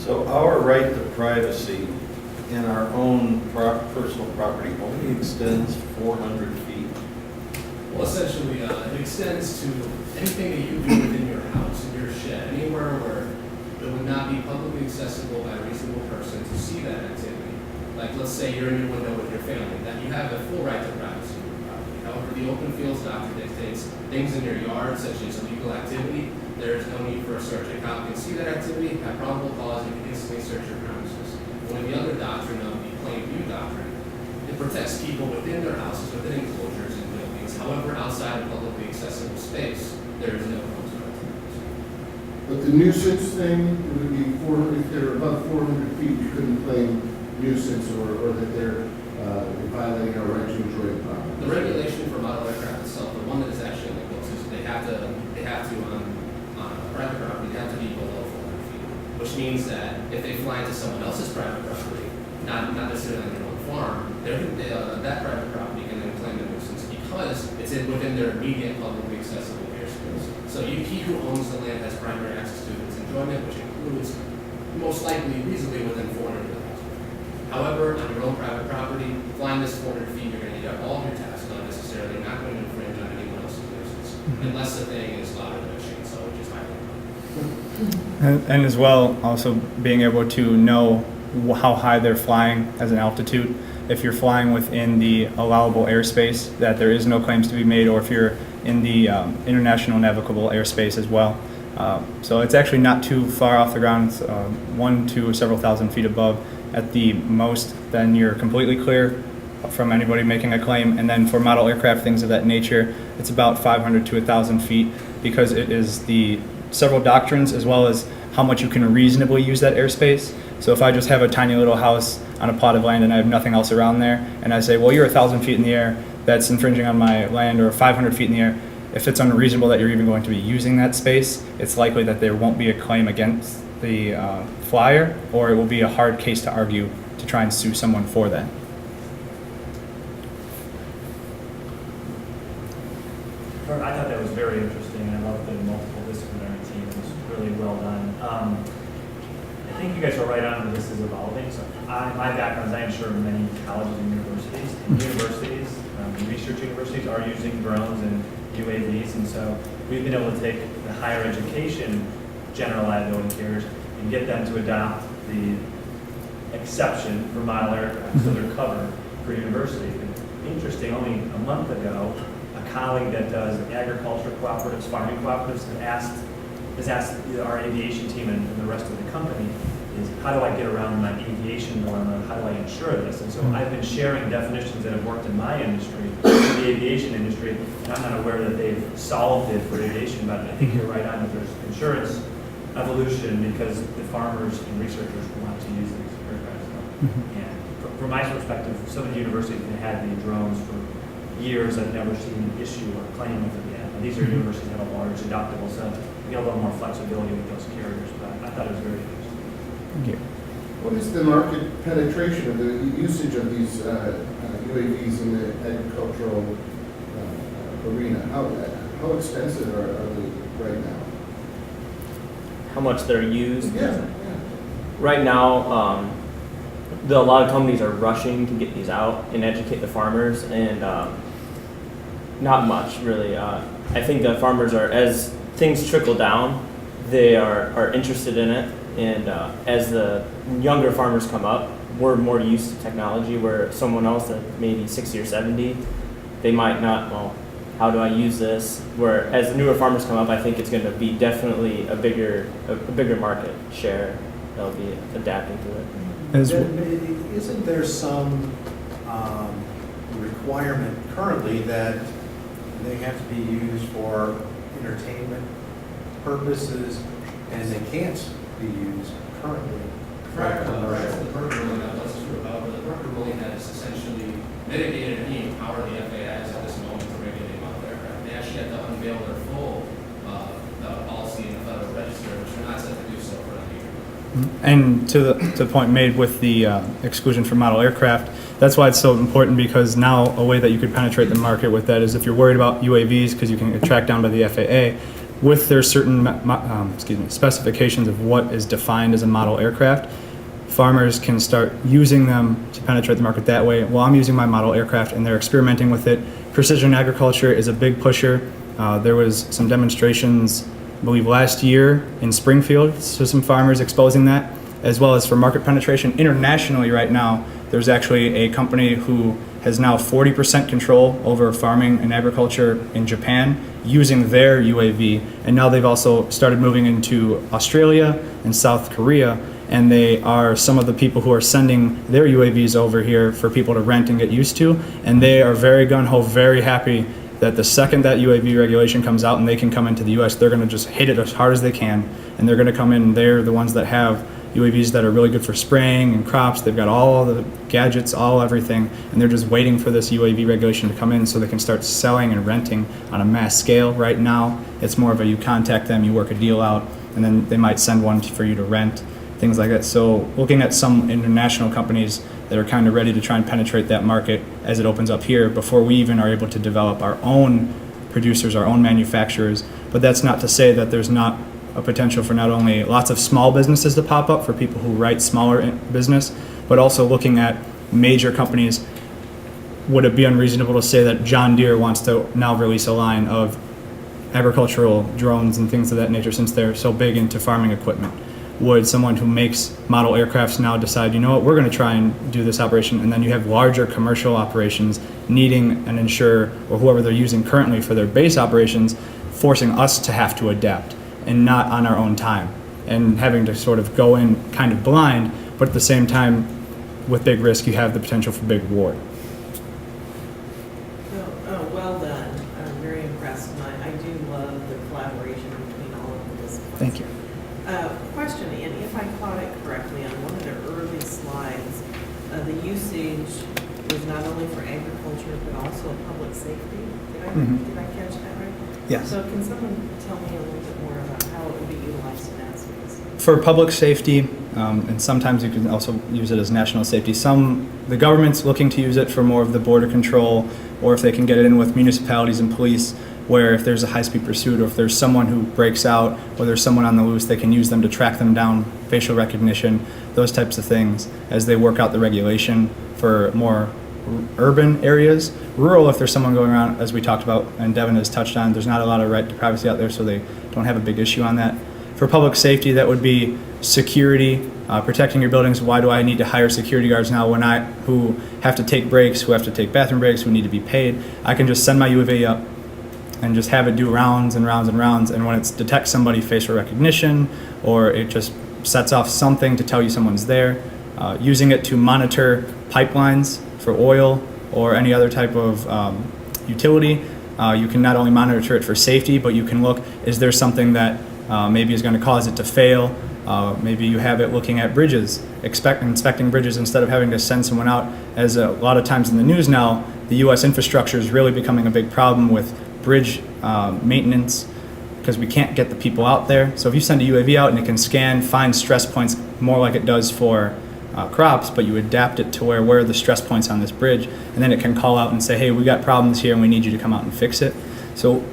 So our right to privacy in our own personal property only extends 400 feet. Well, essentially, it extends to anything that you do within your house, in your shed, anywhere where it would not be publicly accessible by a reasonable person to see that activity. Like, let's say you're in your window with your family, that you have a full right to privacy in your property. However, the open fields doctrine dictates things in your yard, such as illegal activity, there is no need for a search. A cop can see that activity, have probable cause, and can instantly search your premises. When the other doctrine of the plain view doctrine, it protects people within their houses, within enclosures and buildings. However, outside of publicly accessible space, there is no cause for activities. But the nuisance thing would be 400, if they're above 400 feet, you couldn't claim nuisance or that they're violating our right to enjoy the property. The regulation for model aircraft itself, the one that is actually in the books, is they have to on private property, they have to be below 400 feet. Which means that if they fly into someone else's private property, not necessarily on their own farm, that private property can then claim a nuisance because it's within their immediate publicly accessible airspace. So he who owns the land has primary access to its enjoyment, which includes most likely reasonably within 400 of the house. However, on your own private property, flying this 400 feet, you're going to get all of your tasks done necessarily, not going to infringe on anyone else's nuisance, unless the thing is louder than a chainsaw, which is highly unlikely. And as well, also being able to know how high they're flying as an altitude. If you're flying within the allowable airspace, that there is no claims to be made, or if you're in the international navigable airspace as well. So it's actually not too far off the ground. It's 1 to several thousand feet above at the most. Then you're completely clear from anybody making a claim. And then for model aircraft, things of that nature, it's about 500 to 1,000 feet because it is the several doctrines as well as how much you can reasonably use that airspace. So if I just have a tiny little house on a plot of land and I have nothing else around there, and I say, well, you're 1,000 feet in the air, that's infringing on my land, or 500 feet in the air, if it's unreasonable that you're even going to be using that space, it's likely that there won't be a claim against the flyer, or it will be a hard case to argue to try and sue someone for that. I thought that was very interesting. I love the multiple disciplinary team. It was really well done. I think you guys are right on where this is evolving. So my background is I insure many colleges and universities. And universities, research universities are using drones and UAVs. And so we've been able to take the higher education general liability carriers and get them to adopt the exception for model aircraft. So they're covered for universities. And interesting, only a month ago, a colleague that does agriculture cooperatives, farming cooperatives, has asked our aviation team and the rest of the company is how do I get around my aviation dilemma? How do I insure this? And so I've been sharing definitions that have worked in my industry, the aviation industry, and I'm not aware that they've solved it for aviation, but I think you're right on that there's insurance evolution because the farmers and researchers want to use these aircraft. And from my perspective, some of the universities have had the drones for years. I've never seen an issue or claim with it yet. And these are universities that have a large deductible, so you get a little more flexibility with those carriers. But I thought it was very interesting. Thank you. What is the market penetration of the usage of these UAVs in the agricultural arena? How expensive are they right now? How much they're used? Yeah. Right now, a lot of companies are rushing to get these out and educate the farmers, and not much really. I think the farmers are, as things trickle down, they are interested in it, and as the younger farmers come up, we're more used to technology, where someone else that maybe 60 or 70, they might not, well, how do I use this? Where as the newer farmers come up, I think it's going to be definitely a bigger market share that'll be adapting to it. Isn't there some requirement currently that they have to be used for entertainment purposes and they can't be used currently? Correct. The Parker ruling, that was true. However, the Parker ruling has essentially mitigated any power the FAA has at this moment to regulate model aircraft. They actually have to unveil their full policy in the Federal Register, which they're not set to do so for another year. And to the point made with the exclusion for model aircraft, that's why it's so important, because now a way that you could penetrate the market with that is if you're worried about UAVs because you can get tracked down by the FAA, with their certain specifications of what is defined as a model aircraft, farmers can start using them to penetrate the market that way. Well, I'm using my model aircraft and they're experimenting with it. Precision agriculture is a big pusher. There was some demonstrations, I believe last year in Springfield, so some farmers exposing that, as well as for market penetration. Internationally right now, there's actually a company who has now 40% control over farming and agriculture in Japan using their UAV. And now they've also started moving into Australia and South Korea. And they are some of the people who are sending their UAVs over here for people to rent and get used to. And they are very gung-ho, very happy that the second that UAV regulation comes out and they can come into the US, they're gonna just hit it as hard as they can. And they're gonna come in, they're the ones that have UAVs that are really good for spraying and crops. They've got all the gadgets, everything, and they're just waiting for this UAV regulation to come in so they can start selling and renting on a mass scale. Right now, it's more of a you contact them, you work a deal out, and then they might send one for you to rent, things like that. So looking at some international companies that are kind of ready to try and penetrate that market as it opens up here before we even are able to develop our own producers, our own manufacturers. But that's not to say that there's not a potential for not only lots of small businesses to pop up for people who write smaller business, but also looking at major companies. Would it be unreasonable to say that John Deere wants to now release a line of agricultural drones and things of that nature since they're so big into farming equipment? Would someone who makes model aircrafts now decide, you know what, we're going to try and do this operation, and then you have larger commercial operations needing an insurer or whoever they're using currently for their base operations, forcing us to have to adapt and not on our own time, and having to sort of go in kind of blind, but at the same time, with big risk, you have the potential for big reward. Well done. I'm very impressed, and I do love the collaboration between all of the disciplines. Thank you. Question, and if I caught it correctly, on one of the early slides, the usage was not only for agriculture, but also public safety. Did I catch that right? Yes. So can someone tell me a little bit more about how it would be utilized in that space? For public safety, and sometimes you can also use it as national safety. The government's looking to use it for more of the border control, or if they can get it in with municipalities and police, where if there's a high-speed pursuit or if there's someone who breaks out or there's someone on the loose, they can use them to track them down, facial recognition, those types of things as they work out the regulation for more urban areas. Rural, if there's someone going around, as we talked about and Devin has touched on, there's not a lot of right to privacy out there, so they don't have a big issue on that. For public safety, that would be security, protecting your buildings. Why do I need to hire security guards now who have to take breaks, who have to take bathroom breaks, who need to be paid? I can just send my UAV up and just have it do rounds and rounds and rounds, and when it detects somebody, facial recognition, or it just sets off something to tell you someone's there. Using it to monitor pipelines for oil or any other type of utility. You can not only monitor it for safety, but you can look, is there something that maybe is going to cause it to fail? Maybe you have it looking at bridges, inspecting bridges instead of having to send someone out. As a lot of times in the news now, the U.S. infrastructure is really becoming a big problem with bridge maintenance because we can't get the people out there. So if you send a UAV out and it can scan, find stress points more like it does for crops, but you adapt it to where are the stress points on this bridge, and then it can call out and say, hey, we got problems here and we need you to come out and fix it. So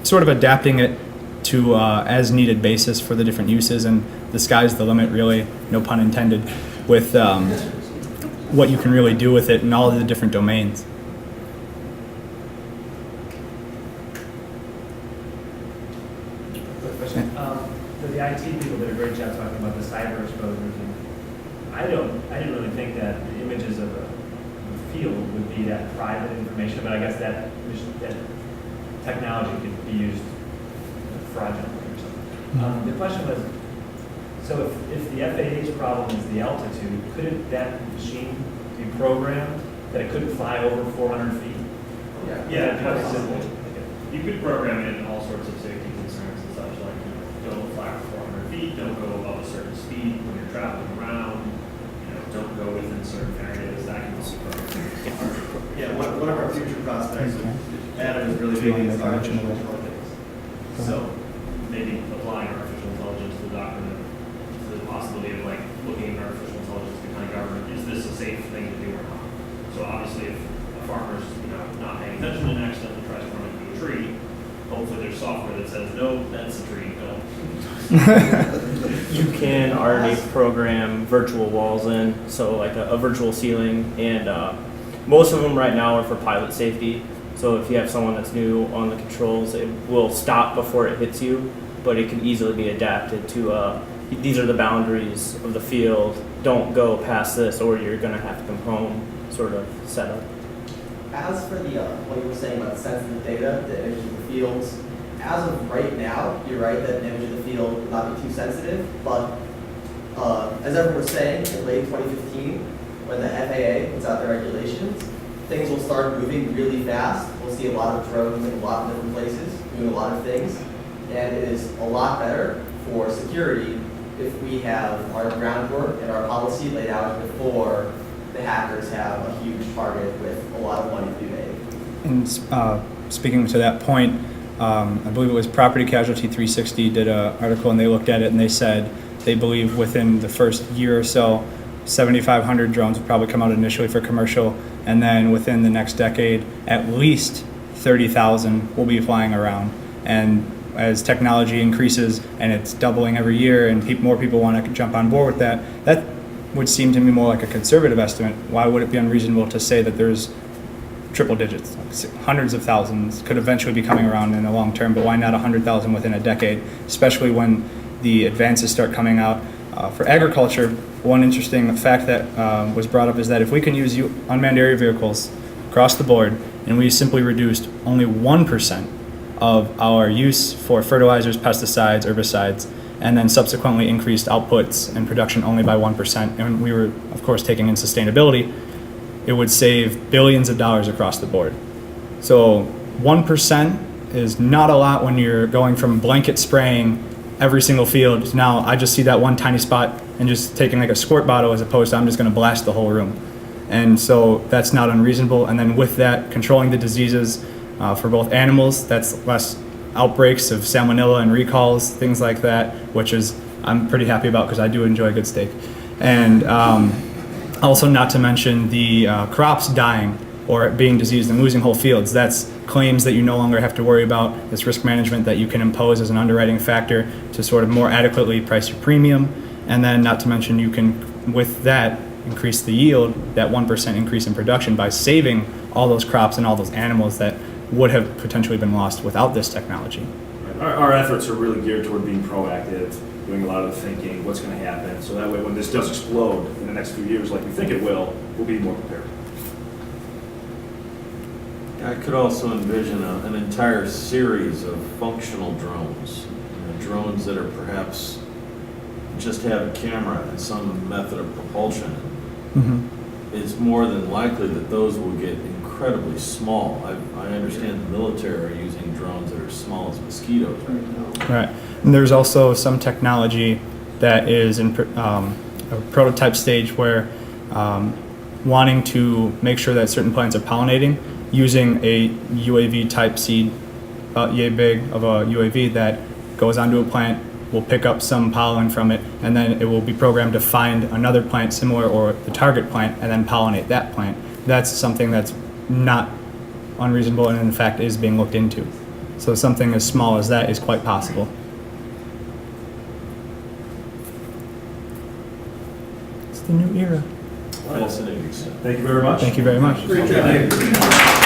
sort of adapting it to as needed basis for the different uses, and the sky's the limit really, no pun intended, with what you can really do with it in all of the different domains. The IT people did a great job talking about the cyber exposures. And I didn't really think that the images of a field would be that private information, but I guess that technology could be used fraudulently or something. The question was, so if the FAA's problem is the altitude, couldn't that machine be programmed that it couldn't fly over 400 feet? Yeah, Quite possibly. simple. You could program in all sorts of safety concerns and such, like, don't fly for 400 feet, don't go above a certain speed when you're traveling around, don't go within certain areas, that can also program. Yeah, one of our future prospects, Adam is really big into artificial intelligence. So maybe applying artificial intelligence to the document, to the possibility of like looking at artificial intelligence to kind of govern, is this a safe thing to do or not? So obviously if a farmer's, not paying attention and accidentally tries to run into a tree, hopefully there's software that says, no, that's a tree, don't. You can already program virtual walls in, so like a virtual ceiling, and most of them right now are for pilot safety. So if you have someone that's new on the controls, it will stop before it hits you, but it can easily be adapted to, these are the boundaries of the field, don't go past this or you're gonna have to come home sort of setup. As for the, what you were saying about sensitive data, the image of the fields, as of right now, you're right that an image of the field would not be too sensitive, but as everyone was saying, in late 2015, when the FAA puts out their regulations, things will start moving really fast. We'll see a lot of drones in a lot of different places, doing a lot of things, and it is a lot better for security if we have our groundwork and our policy laid out before the hackers have a huge target with a lot of money to be made. And speaking to that point, I believe it was Property Casualty 360 did an article and they looked at it and they said they believe within the first year or so, 7,500 drones will probably come out initially for commercial, and then within the next decade, at least 30,000 will be flying around. And as technology increases and it's doubling every year and more people want to jump on board with that, that would seem to me more like a conservative estimate. Why would it be unreasonable to say that there's triple digits, like hundreds of thousands could eventually be coming around in the long term, but why not 100,000 within a decade, especially when the advances start coming out. For agriculture, one interesting fact that was brought up is that if we can use unmanned aerial vehicles across the board and we simply reduced only 1% of our use for fertilizers, pesticides, herbicides, and then subsequently increased outputs and production only by 1%, and we were, of course, taking in sustainability, it would save billions of dollars across the board. So 1% is not a lot when you're going from blanket spraying every single field to now I just see that one tiny spot and just taking like a squirt bottle as opposed to I'm just going to blast the whole room. And so that's not unreasonable. And then with that, controlling the diseases for both animals, that's less outbreaks of salmonella and recalls, things like that, which is I'm pretty happy about because I do enjoy a good steak. And also not to mention the crops dying or being diseased and losing whole fields. That's claims that you no longer have to worry about. This risk management that you can impose as an underwriting factor to sort of more adequately price your premium. And then not to mention you can, with that, increase the yield, that 1% increase in production by saving all those crops and all those animals that would have potentially been lost without this technology. Our efforts are really geared toward being proactive, doing a lot of the thinking, what's going to happen, so that way when this does explode in the next few years like we think it will, we'll be more prepared. I could also envision an entire series of functional drones, drones that are perhaps just have a camera and some method of propulsion. Mm-hmm. It's more than likely that those will get incredibly small. I understand the military are using drones that are as small as mosquitoes right now. Right. And there's also some technology that is in a prototype stage where wanting to make sure that certain plants are pollinating, using a UAV type seed, about yay big of a UAV that goes onto a plant, will pick up some pollen from it, and then it will be programmed to find another plant similar or the target plant and then pollinate that plant. That's something that's not unreasonable and in fact is being looked into. So something as small as that is quite possible. It's the new era. Fascinating stuff. Thank you very much. Thank you very much. Great job.